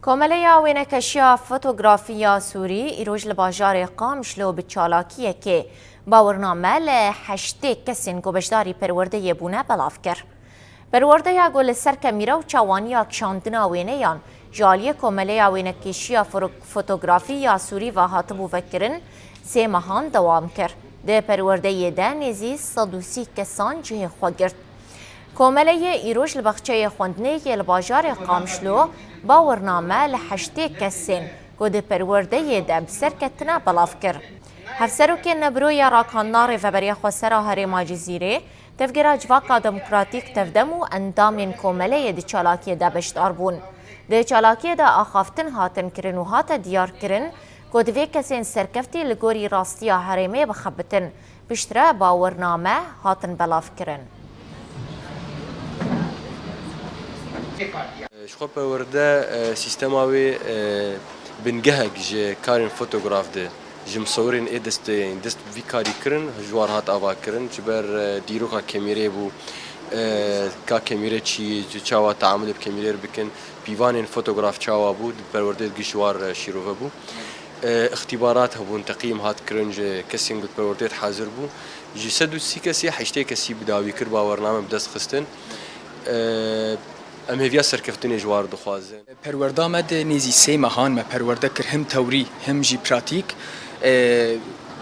کۆمەلەیە وێنەکەشیە فۆتۆگرافیە سووری ئیرۆژ لە باژارێ قامشلۆ بچالاکیەکێ باوەڕنامە لە هەشتێک کەسێن گۆبەشداری پەروەردەیە بوونە بەڵاف کرد. پەروەردەیە گۆ لەسەر کەمیرە و چاوانیە کشاندنا وێنەیان ژالیە کۆمەلەیە وێنەکێشیە فۆتۆگرافیە سووری و هاتبوو vekkirin سێ مەهان دەوام کرد. دە پەروەردەیەدا نێزی 130 کەسان جێ خۆ گرت. کۆمەلەیە ئیرۆژ لە بەخچەیە خوێندنەیەکێ لە باژارێ قامشلۆ باوەڕنامە لە هەشتێک کەسێن گۆ دە پەروەردەیەدا بسەرکەتنە بەڵاف کرد. هەفسەرۆکێ نەبرۆیە ڕاکاندنا ڕێڤەبەریە خۆسەرا هەرێما جزیرێ تەفگەرا جڤاکا دەموکراتیک تەفدەم و ئەندامێن کۆمەلەیە دی چالاکیەدا بەشدار بوون. دی چالاکیەدا ئاخافتن هاتن کردن و هاتە دیارکردن گۆ divê kesên serkeftî li gorî rastiya herêmê bixebitin piştre bawernaame hatin belavkirin. Ji xwe perwerde sîstema wê bingehek ji karên fotograf de ji misawirên ê dest vî karî kirin ji war hat ava kirin ji ber dîroka kemîrê bû ka kemîre çî ji çawa teamûlê bi kemîrê bikin pîvanên fotograf çawa bû di perwerdeyê gişt war şîrove bû. اختبارات هبون تقييم هات كرن جي كسين قد برورديت حاضر بو جي سدو سي كسي حشتي كسي بداوي كر باورنامه بدست خستن ام هيفيا سركفتني جوار دخوازن پروردامه د نيزي سي مهان ما پرورده كر هم توري هم جي براتيك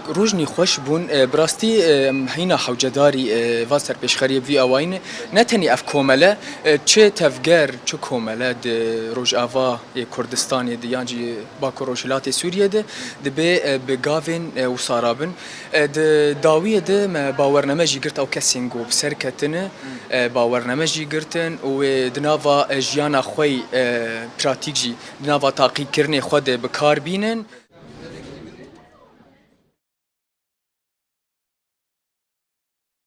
روجني خوش بون براستي هينا حوجداري واسر بشخري في اوين نتني اف كومله چه تفگر چه كومله د روج اوا كردستان د يانجي باكروشلات سوريا د به بگاوين وسارابن د داويه د باورنامه جي گرت او كسينغو بسركتن باورنامه جي گرتن و دناوا جيانا خوي براتيك جي دناوا تاقي كرني خود بكار بينن